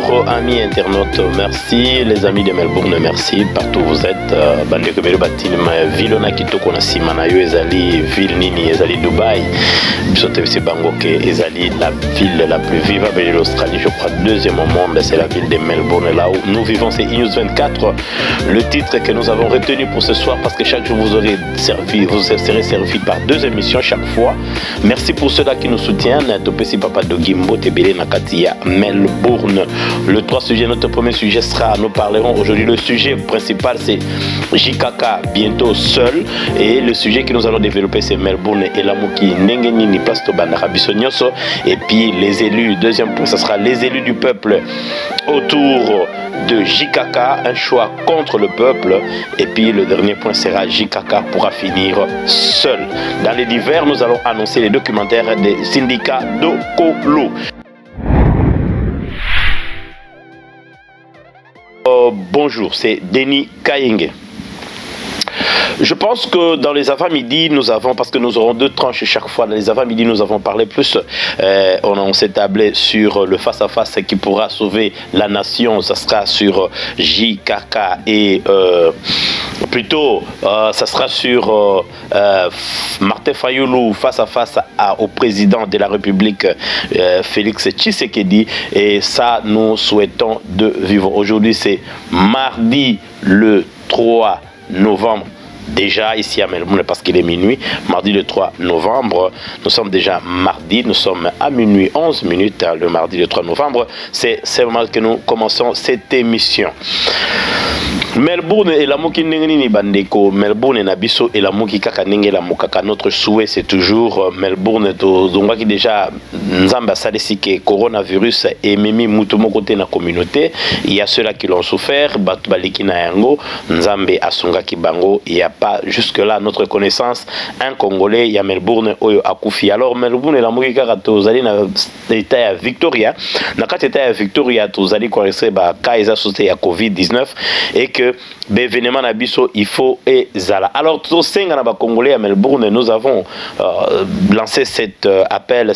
Bonjour amis internautes, merci les amis de Melbourne, merci partout où vous êtes. Bande Kebelo Batilma, Vilona Kitoko na Simanayo, Ezali, Ville Nini, Ezali Dubaï, Bisote Bangoke, Ezali, la ville la plus vivable de l'Australie, je crois, deuxième au monde, c'est la ville de Melbourne, là où nous vivons, c'est News 24. Le titre que nous avons retenu pour ce soir, parce que chaque jour vous serez servi par deux émissions chaque fois. Merci pour ceux-là qui nous soutiennent. Topesi Papa Dogimbo, Tebele Nakatia, Melbourne. Le 3 sujets, notre premier sujet sera, nous parlerons aujourd'hui, le sujet principal c'est JKK, bientôt seul. Et le sujet que nous allons développer c'est Melbourne et Elamuki, Nengenini, Pasto Bandara Bissonyoso. Et puis les élus, deuxième point, ce sera les élus du peuple autour de JKK, un choix contre le peuple. Et puis le dernier point sera JKK pourra finir seul. Dans les divers, nous allons annoncer les documentaires des syndicats d'Okolo. Bonjour, c'est Denis Kayenge. Je pense que dans les avant-midi, nous avons, parce que nous aurons deux tranches chaque fois, dans les avant-midi, nous avons parlé plus, on s'est tablé sur le face-à-face qui pourra sauver la nation, ça sera sur JKK et plutôt, ça sera sur Martin Fayoulou face-à-face au président de la République, Félix Tshisekedi, et ça, nous souhaitons de vivre. Aujourd'hui, c'est mardi le 3 novembre. Déjà ici à Melbourne parce qu'il est minuit, mardi le 3 novembre, nous sommes déjà mardi, nous sommes à minuit 11 minutes, le mardi le 3 novembre, c'est seulement que nous commençons cette émission. Melbourne et la Moki Nengeni Bandeko, Melbourne et Nabiso et la Moki Kakanenge la Mokaka. Notre souhait c'est toujours Melbourne donc qui déjà Nzamba Sadesi que coronavirus et Mimi Mutumo côté na communauté. Il y a ceux-là qui l'ont souffert, Batubaliki na Yango, Nzambe Asunga Kibango. Il n'y a pas jusque là notre connaissance un Congolais. Il y a Melbourne Oyo Akufi. Alors Melbourne et la Moki Kakato, vous allez dans l'état à Victoria. Dans quatre états à Victoria, vous allez connaître bah Kaisa sauté à Covid-19 et que l'événement Nabiso il faut et Zala. Alors tous ces Congolais à Melbourne, nous avons lancé cet appel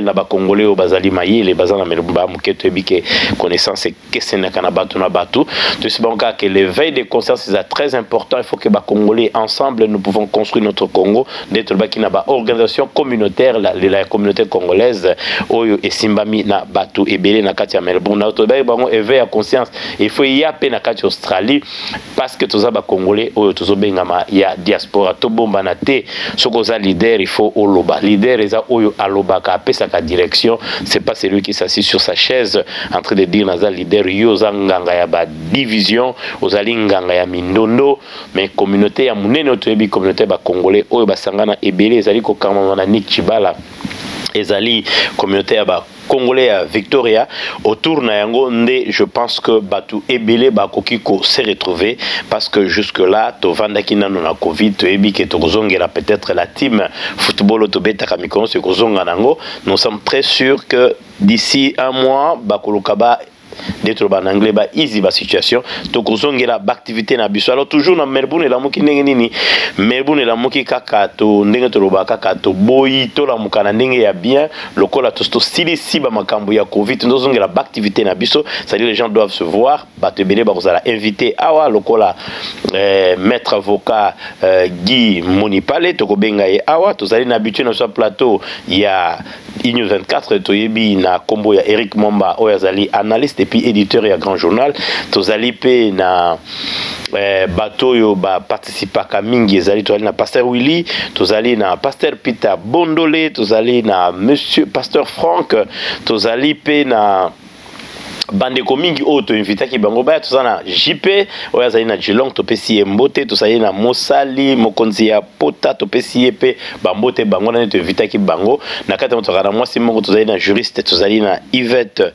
là-bas Congolais au Bazali Maï, les Bazan à Melbourne, Muketo Ebike connaissance et que c'est Nakanabatu Nabatu. Tout ce bon cas que l'éveil des consciences est très important. Il faut que les Congolais ensemble nous pouvons construire notre Congo. D'être qui n'a pas organisation communautaire la communauté congolaise Oyo et Simbami na Batu et Belé na Katia Melbourne. Notre éveil à conscience. Il faut y appeler na Katia Australie. Parce que tous les Congolais, il y a diaspora, tout bon banate, ce qu'on a leader, il faut oloba. Leader, il y a aloba, qui a sa direction. C'est pas celui qui s'assied sur sa chaise en train de dire naza leader, yoza nganga ya ba division, ozali nganga ya mindondo, mais communauté ya munene otoyebi communauté ba Congolais, oyo basangana ebele ezali ko kamana Nick Chibala, ezali communauté ya ba Congolais à Victoria autour na yango nde je pense que batu ebele ba kokiko s'est retrouvé parce que jusque là to vandaki nano na Covid to ebi ke to kozongela peut-être la team football to beta kamikono se kozonga nango. Nous sommes très sûrs que d'ici un mois ba kolokaba d'être en anglais ba easy ba situation to kozongela ba activité na biso. Alors toujours na Melbourne et la moki nini Melbourne et la moki kaka to ndenge to roba kaka to boyi to la mukana ndenge ya bien lokola to stili si ba makambo ya Covid to zongela ba activité na biso, c'est-à-dire les gens doivent se voir ba te belé ba kozala invité awa lokola maître avocat Guy Monipale to kobenga ye awa to zali na habitué na so plateau il y a News 24 to yebi na kombo ya Eric Momba oyazali analyste et puis éditeur et grand journal tozali pe na bato yo ba participa ka mingi ezali tozali na pasteur Willy, tozali na pasteur Peter Bondole, tozali na monsieur pasteur Franck, tozali pe na bandeko mingi oto invita ki bango ba tozana JP oyazali na Jilong topesi mbote, tozali na Mosali mokonzi ya Pota topesi pe bambote bango na to invita ki bango na kata moto kana mwasi mongo, tozali na juriste, tozali na Yvette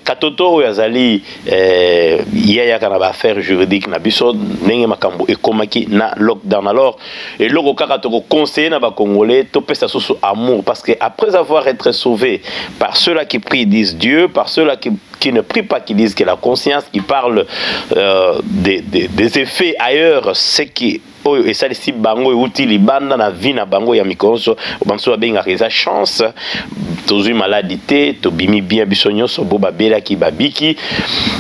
Katoto oyazali yaya kana ba affaire juridique na biso ndenge makambo ekomaki na lockdown. Alors et loko kaka to conseiller na ba Congolais to pesa soso amour parce que après avoir été sauvé par ceux-là qui prient disent Dieu, par ceux-là qui ne prient pas, qui disent que la conscience, qui parle des effets ailleurs, ce qui oyo esalisi bango euti libanda na vie na bango ya mikonso banso babengaka eza chance tozwi maladi te tobimi bien biso nyonso bo babelaki babiki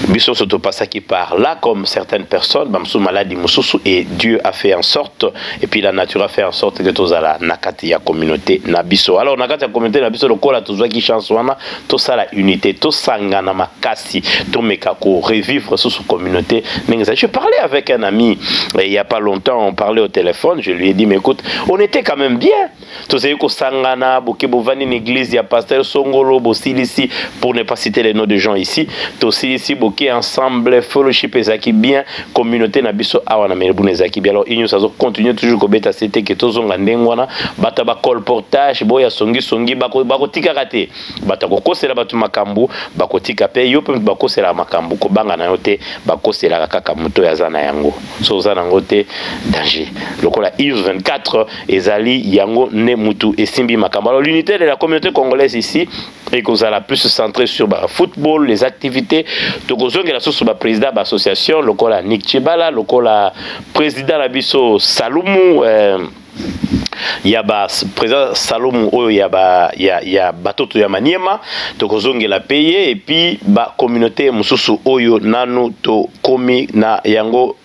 biso so topasaki par là comme certaines personnes bamsu maladi mosusu et Dieu a fait en sorte et puis la nature a fait en sorte que tozala nakati ya communauté na biso. Alors nakati ya communauté na biso lokola tozwaki chance wana tosala unité tosangana makasi tomeka ko revivre sous communauté. Je parlais avec un ami il y a pas longtemps, on parlait au téléphone, je lui ai dit mais écoute, on était quand même bien. Tozali ko sangana boke bovani une église ya pasteur Songolo bosilisi pour ne pas citer les noms de gens ici, tosilisi boke ensemble fellowship ezaki bien communauté na biso awa na Melbourne ezaki bien. Alors il nous continue toujours ko beta c'était que tozonga ndengwana bata ba colportage boya songi bako tika kate bata ko kosela batu makambu bako tika pe yo pe bako sela makambu ko banga na yote bako sela kaka muto ya zana yango so zana ngote danger lokola IUS 24 ezali yango ne mutu esimbi makambu. Alors l'unité de la communauté congolaise ici et que la plus centrée sur le football, les activités. Donc, on a sur le président de l'association, le Nick Chibala, le président Abisso Salomou. Il y a président Salomou, il y a Batoto Yamaniema, donc on a payé et puis la communauté Mususu Oyo Nanu to Komi na Yango.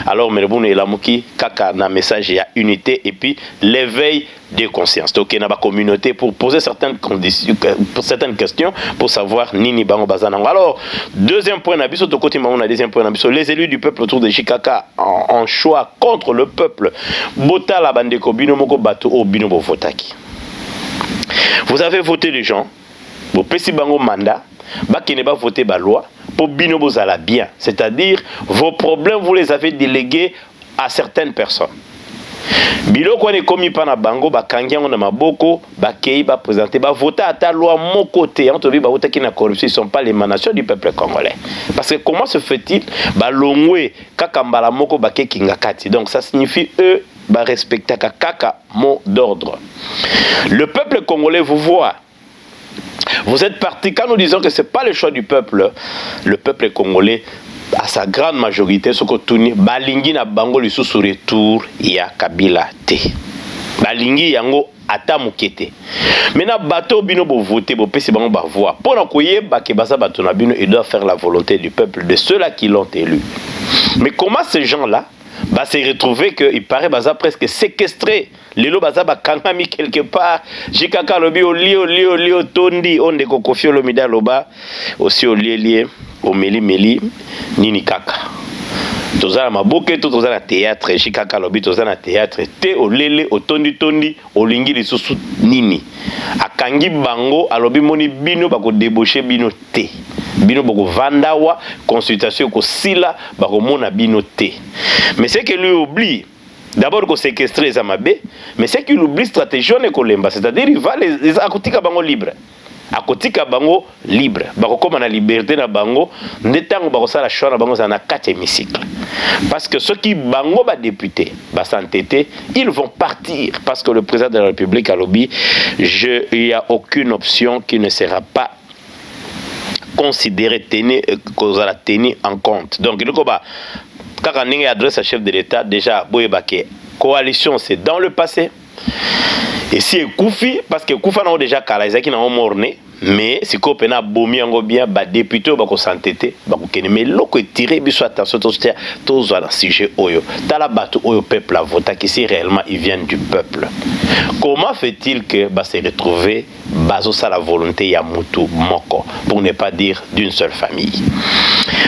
Alors Melbourne et Lamuki kaka na message ya unité et puis l'éveil de conscience. Donc il y a une communauté pour poser certaines conditions, certaines questions pour savoir nini bango bazanango. Alors deuxième point nabiso to côté on a deuxième point nabiso les élus du peuple autour de Jikaka en choix contre le peuple. Bota la bande ko bino moko bato o bino bo votaki. Vous avez voté les gens, bo pesi bango mandat, ba qui ne pas voter ba loi. Pour bino bozala bien, c'est-à-dire vos problèmes vous les avez délégués à certaines personnes. Bilo ko ne komi pa na bango ba kangiango na maboko ba kei ba présenter ba voter à ta loi mon côté on te dit ba voter qui na corruption ils sont pas l'émanation du peuple congolais. Parce que comment se fait-il ba longwe kaka mbala moko ba ke kingakati. Donc ça signifie eux ba respecter kaka mot d'ordre. Le peuple congolais vous voit. Vous êtes partis, quand nous disons que ce n'est pas le choix du peuple, le peuple congolais, à sa grande majorité, ce que tourne, Balingi na bango li sous retour ya Kabila te. Balingi yango ata mukete. Maintenant bateau bino bo voter bo pesi bango ba voix. Pour na koye ba ke basa bato na bino, ils doivent faire la volonté du peuple de ceux-là qui l'ont élu. Mais comment ces gens-là va se retrouver qu'il paraît baza presque séquestré. Lelo baza ba kangami quelque part. Jikaka lobi olio tondi onde kokofio lomida loba aussi olie o meli nini kaka. Tozala maboke to tozala théâtre Jikaka lobi tozala théâtre te olele otondi olingi lisusu nini. Akangi bango alobi moni bino bako débaucher bino te. Bino boko vandawa consultation ko sila bako mona bino te. Mais c'est que lui oublie d'abord qu'on séquestrer les amabé, mais c'est qu'il oublie stratégie on est kolemba, c'est-à-dire il va les akotika bango libre. Akotika bango libre. Bako comme na liberté na bango, ndetango bako sala choix na bango na 4 hémicycles. Parce que ceux qui bango ba député, ba s'entêter, ils vont partir parce que le président de la République a lobby, il y a aucune option qui ne sera pas considéré qu'on a tenu en compte. Donc, il faut quand on adresse à chef de l'État, déjà, coalition, c'est dans le passé. Et si Koufi, parce que Koufa n'a déjà Kalaïsa qui n'a pas morné, mais si Kopena bomi en bien, bah député, bah qu'on s'entêtait, bah qu'on mais l'eau est tiré, biso attention, tous dans le sujet oyo. T'as la batte oyo peuple à voter, qui si réellement ils viennent du peuple. Comment fait-il que bah se retrouver baso ça la volonté Yamutu Moko, pour ne pas dire d'une seule famille.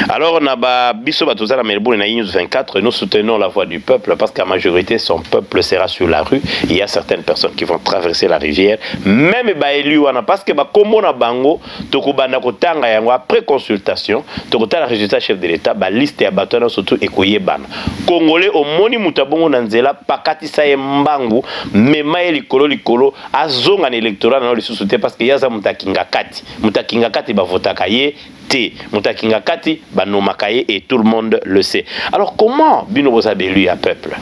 Alors on a bah biso bah tout ça la Melbourne na INews 24, nous soutenons la voix du peuple parce qu'à majorité son peuple sera sur la rue. Il y a certaines personnes qui vont traverser la rivière, même bah élu wana parce que bah comment na bango tokubanda kotanga yango après consultation tokota la résultat chef de l'État ba liste ya batona surtout ekoye bana congolais au moni mutabongo na nzela pakati sa mbangu mema likolo azonga na électorat na lisusu te parce que yaza mutakinga kati ba votaka ye te mutakinga kati ba nomaka ye et tout le monde le sait. Alors comment bino boza belu ya peuple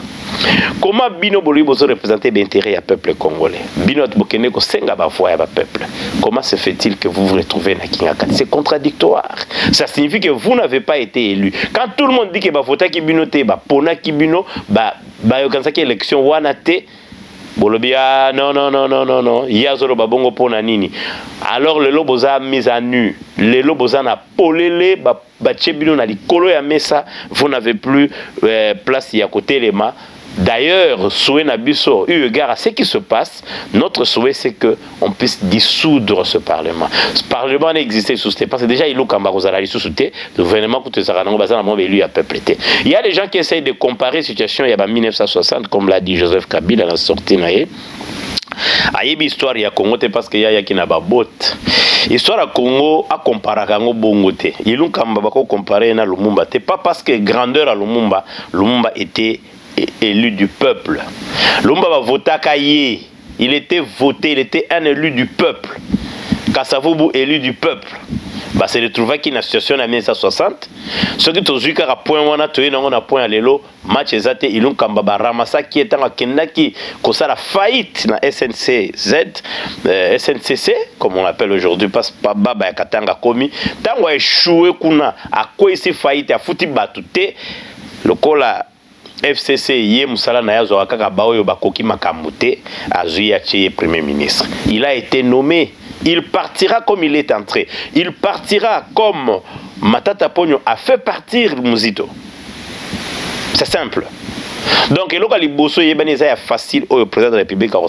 Comment bino boli bozo représenter l'intérêt du peuple congolais? Bino bokene ko senga ba voix ya peuple. Comment se fait-il que vous vous retrouvez na Kingakati? C'est contradictoire. Ça signifie que vous n'avez pas été élu. Quand tout le monde dit que ba vota ki bino te, ba pona ki bino, ba yokanza ki élection wana te, bolobia non, yazolo babongo pona nini. Alors le loboza mise à nu, le loboza na polele ba bino na likolo ya mesa, vous n'avez plus place ya côté les mains. D'ailleurs, souhait Nabiso, eu égard à ce qui se passe, notre souhait c'est qu'on puisse dissoudre ce Parlement. Ce Parlement n'existait sous ce parce que déjà il y a sous le gouvernement élu à peuple. Il y a des gens qui essayent de comparer la situation il y a 1960, comme l'a dit Joseph Kabila dans la sortie. Ayebi histoire ya Congo te parce que ya ki na ba bot. Histoire ya Congo a comparer kango bongo te. Ilunga mbaba ko comparer na Lumumba te pas parce que grandeur à Lumumba était élu du peuple. Lumumba va voter Kaye. Il était voté, il était un élu du peuple. Kasavubu élu du peuple. Bah c'est retrouvé qui na situation en 1960. Ce qui tozu kara point wana toye na ngona point lelo match ezate Ilunga mbaba ramasa qui est en kendaki ko ça la faillite na SNCZ SNCC comme on l'appelle aujourd'hui parce pas baba ya katanga komi tango échoué kuna a quoi ici faillite a fouti batute lokola FCC yé musala na yazo akaka baoyo bakoki makamute azuya chi premier ministre. Il a été nommé, il partira comme il est entré. Il partira comme Matata Pogno a fait partir Muzito. C'est simple. Donc, il y a facile au président de la République à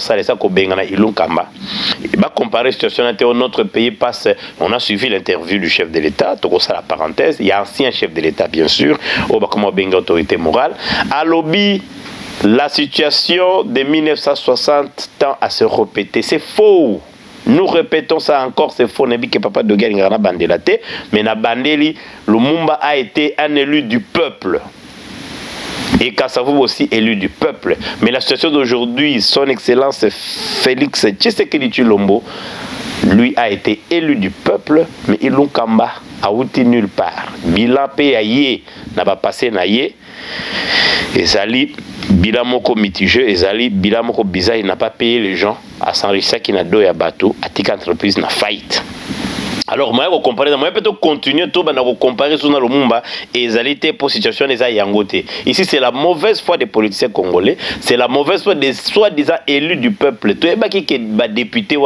va comparer la situation dans notre pays passe. On a suivi l'interview du chef de l'État, la parenthèse. Il y a un ancien chef de l'État, bien sûr, comme autorité morale. À lobby, la situation de 1960 tend à se répéter. C'est faux. Nous répétons ça encore, c'est faux. N'est que papa de guerre n'a bandelaté, mais na bandeli, Lumumba a été un élu du peuple. Et Kassavou aussi élu du peuple. Mais la situation d'aujourd'hui, son excellence Félix Tshisekedi Tshilombo, lui a été élu du peuple, mais Ilunkamba a outi nulle part. Bilan paye n'a pas passé naïe. Et Zali, bilan moko mitigé, et Zali, bilan moko bizarre, il n'a pas payé les gens à s'enrichir qui n'a deux à bateau, à tika entreprise n'a faillite. Alors, moi, je vais comparer, moi, je vais continuer tout, je comparer sur le Lumumba et les alités pour situation des Yangote. Ici, c'est la mauvaise foi des politiciens congolais, c'est la mauvaise foi des soi-disant élus du peuple. Tout est qui est député,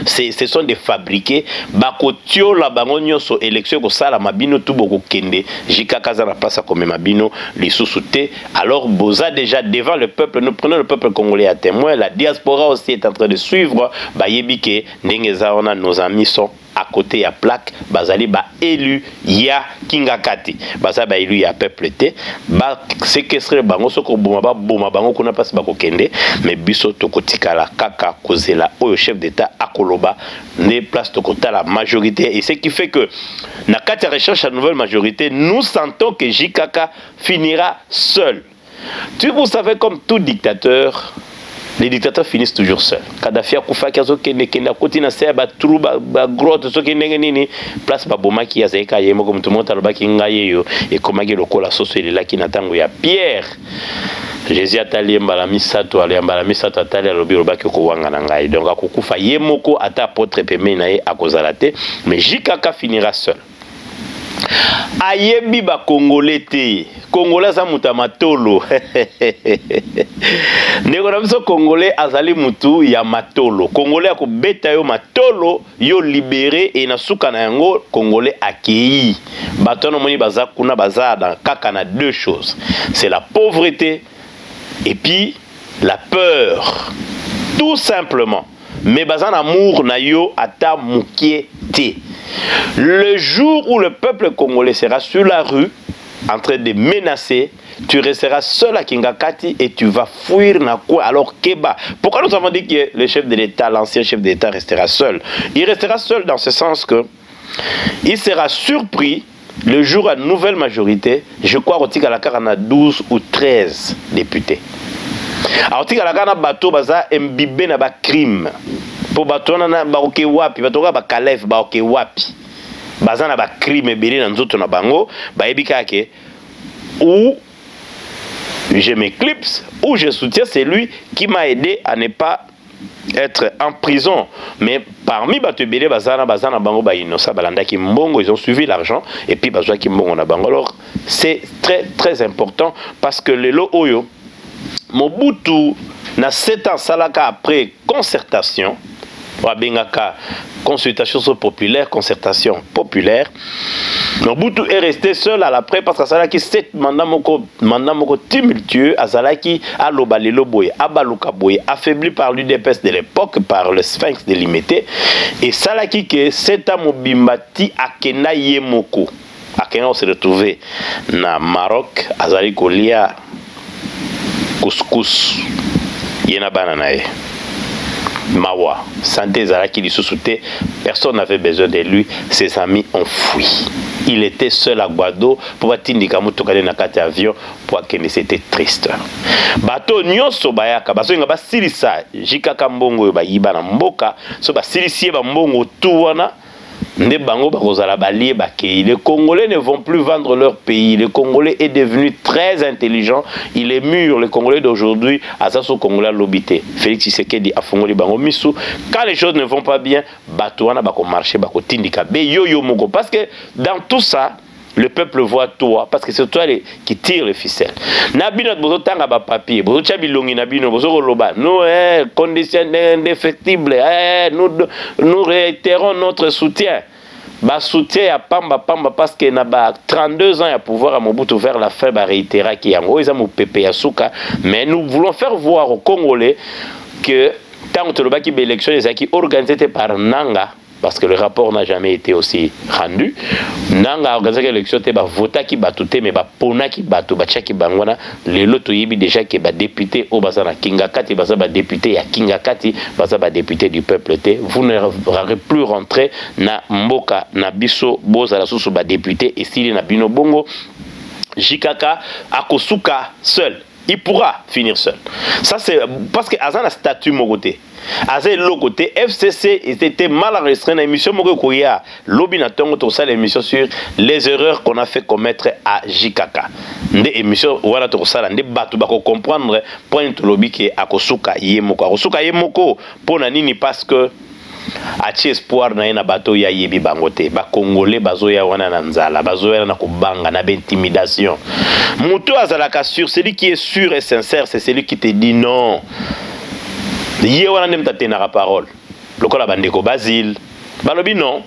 ce sont des fabriqués. Bakotio la bangonio so élection ko sala mabino tout beaucoup kende. Jika kaza na passa comme mabino les sous-soutés. Alors, boza déjà devant le peuple, nous prenons le peuple congolais à témoin. La diaspora aussi est en train de suivre. Bayebike nengeza ona nos amis sont à côté à plaque bazali ba élu ya Kingakati baza ba élu ya peuple té ba séquestrer bango soko boma bango kuna passe ba kokende mais biso tokotikala kaka kozela oyo chef d'état akoloba ne place tokota la majorité et ce qui fait que na kati recherche à nouvelle majorité nous sentons que JKK finira seul. Vous savez comme tout dictateur les dictateurs finissent toujours seuls. Kadhafi a kufa kiazo kende koti na sea ba trou ba grotte so kende nini place ba boma ki azeka yemo comme tout le monde aloba ki ngaye yo et komaki lokola soso ile la ki na tango ya Pierre. Jésus atali mbala misato ali mbala misato atali alobi lobaki ko wanga na ngai. Donc akukufa yemoko ata apôtre peme na ye akozala te mais JKK finira seul. Ayebi ba Congolais te. Congolais za muta matolo. Ndeko na biso Congolais azali mutu ya matolo. Congolais akobeta yo matolo yo libéré et na suka na yango Congolais akei. Batono moni baza kuna baza dans kaka na deux choses. C'est la pauvreté et puis la peur. Tout simplement. Mais bazan amour na yo ata mukie te. Le jour où le peuple congolais sera sur la rue en train de menacer, tu resteras seul à Kingakati et tu vas fuir na quoi alors Keba. Pourquoi nous avons dit que le chef de l'État, l'ancien chef d'État restera seul? Il restera seul dans ce sens que il sera surpris le jour à nouvelle majorité, je crois au Tigalakar on a 12 ou 13 députés. Alors Tigalakar na bateau baza imbibé na ba crime. Pour bateau na ba oke wapi, bateau ba kalef ba oke wapi. Baza na ba crime belé na nzoto na bango, ba ebika ke ou je m'éclipse ou je soutiens celui qui m'a aidé à ne pas être en prison. Mais parmi Batubele, Bazana Bango Bainosa, Balandaki Mbongo, ils ont suivi l'argent et puis Bazouaki Mbongo na Bango. Alors c'est très très important parce que le lo Oyo, Mobutu, na 7 ans, Salaka après concertation, Wabengaka, consultation populaire, concertation populaire. Mobutu est resté seul à l'après parce que Salaki 7 mandat moko tumultueux, Azalaki Alobalelo Boye, Abaluka Boye, affaibli par l'UDPS de l'époque, par le Sphinx délimité, et Salaki que 7 ans Mobimbati Akena Yemoko. Akena on s'est retrouvé na Maroc, Azali Kolia couscous, Yena Bananae. Mawa, santé Zalaki Lissousouté, personne n'avait besoin de lui, ses amis ont fui. Il était seul à Guado pour atindika mutokale na kati avion pour que c'était triste. Bato nyonso bayaka, baso nga basilisa jikaka mbongo ba yiba na mboka, so basilisi ba mbongo tuwana. Les Congolais ne vont plus vendre leur pays. Le Congolais est devenu très intelligent. Il est mûr. Le Congolais d'aujourd'hui, Azaso Congolais l'obité. Félix Tshisekedi a fongoli bango misu. Quand les choses ne vont pas bien, Batouana bako marché bako tindika be yo yo moko. Parce que dans tout ça, le peuple voit toi, parce que c'est toi qui tire les ficelles. Nabino bozo tanga ba papier, bozo chabilongi nabino bozo koloba. Nous conditions indéfectibles, nous réitérons notre soutien. Ba soutien à Pamba parce que na ba 32 ans à pouvoir à Mobutu vers la fin ba réitéra qui yango ils ont pépé yasuka, mais nous voulons faire voir aux Congolais que tant que le baki élection les qui organisé par Nanga. Parce que le rapport n'a jamais été aussi rendu. Nanga organisé l'élection, te ba vota qui batouté mais ba pona qui batou ba chaki bangwana les loto yibi déjà qui ba député au basana Kingakati basa ba député ya Kingakati basa ba député du peuple te. Vous ne pourrez plus rentrer na mboka na biso boza la susu ba député et s'il na bino bongo Jikaka akosuka seul. Il pourra finir seul. Ça c'est parce que Azan a statut mogoté. Azan l'autre côté FCC était mal enregistré dans l'émission Mogokoya. L'obinatongo tout ça l'émission sur les erreurs qu'on a fait commettre à Jikaka. Des émissions voilà tout ça des batu bako comprendre point lobby qui akosuka yemoko. Akosuka yemoko pour nani parce que ati espoir na ena bato ya yebi bangote ba congolais bazoya wana na nzala bazoya na kubanga na intimidation muto azalaka sûr celui qui est sûr et sincère c'est celui qui te dit non ye wana nemta tenara parole lokola bandeko Basile balobi non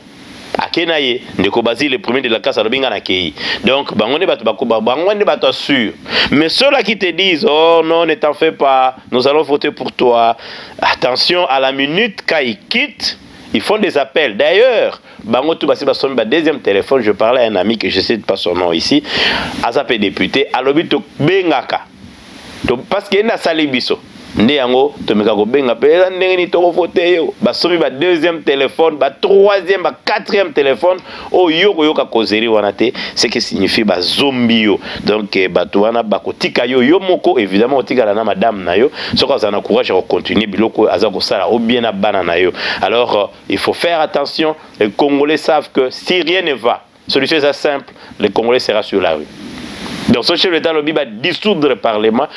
akenaye ndeko Basile le premier de la classe alobinga na kei donc bangonde bato bakuba bangonde bato sûr mais ceux-là qui te disent oh non ne t'en fais pas nous allons voter pour toi attention à la minute quand ils quittent ils font des appels d'ailleurs bango tout basi basomi ba deuxième téléphone je parlais à un ami que je sais pas son nom ici azapé député alobi to bengaka to parce que na sali biso Ndé yango tomeka ko benga pesa ndenge ni toko voter yo basomi ba deuxième téléphone ba troisième ba quatrième téléphone o yoko yoka kozeri wana te ce qui signifie ba zombie yo donc bato wana bakotika yo yo moko évidemment otika na madame na yo soko azana courage à continuer biloko azako sala ou bien na bana na yo alors il faut faire attention les Congolais savent que si rien ne va solution est simple les Congolais sera sur la rue. Donc ce chef d'État lobby va dissoudre le Parlement,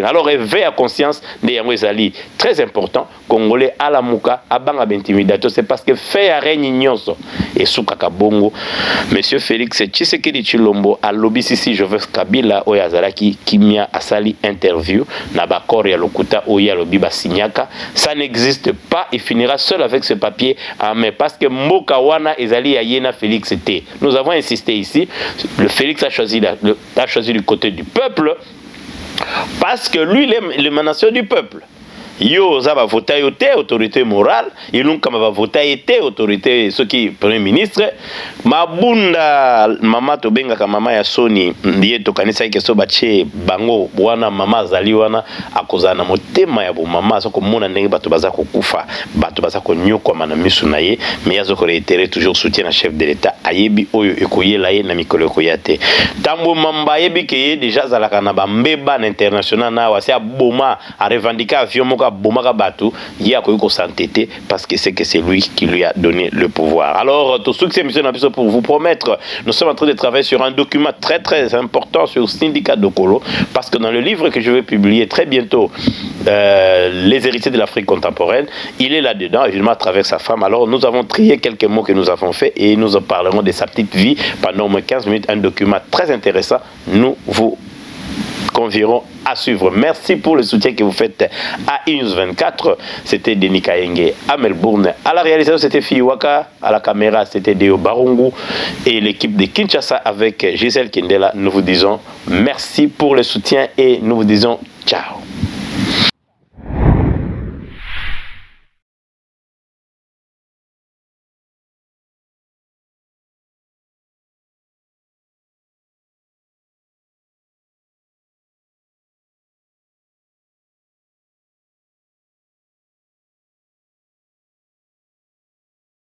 alors éveil à conscience de Yango Ezali très important, Congolais à la mouka, à banga b'intimidation, c'est parce que fait à règne nyonso et sous kakabongo. Monsieur Félix Tshisekedi Tshilombo à lobby ici je veux Kabila Oyazalaki Kimia Asali interview na bakor ya lokuta oya lobby basinyaka, ça n'existe pas, il finira seul avec ce papier mais parce que Mboka wana Ezali Ayena Félix était. Nous avons insisté ici. Le Félix a choisi du côté du peuple parce que lui, il est l'émanation du peuple. Yo za ba voter autorité morale, et nous comme va voter autorité ce qui premier ministre mabunda mama to benga ka mama ya Soni ndiye to kanisa yake so bache bango wana mama zali wana akozana motema ya bo mama so ko mona ndenge bato baza ko kufa bato baza ko nyoko mana misu na ye mais yazo ko réitérer toujours soutien na chef de l'état ayebi oyo ekoyela ye na mikolo ko yate tambo mamba yebi ke déjà zalaka na ba mbeba international na wasi aboma a revendiquer avion moko bomaka bato, il y a qu'on s'entêter parce que c'est lui qui lui a donné le pouvoir. Alors, tout ce que c'est mission pour vous promettre, nous sommes en train de travailler sur un document très très important sur le syndicat Dokolo, parce que dans le livre que je vais publier très bientôt, les héritiers de l'Afrique contemporaine, il est là-dedans, évidemment à travers sa femme. Alors nous avons trié quelques mots que nous avons fait et nous en parlerons de sa petite vie pendant au moins 15 minutes, un document très intéressant. Nous vous convierons à suivre. Merci pour le soutien que vous faites à iNews 24. C'était Denis Kaenge à Melbourne. À la réalisation, c'était Fiwaka. À la caméra, c'était Deo Barungu. Et l'équipe de Kinshasa avec Gisèle Kendela. Nous vous disons merci pour le soutien et nous vous disons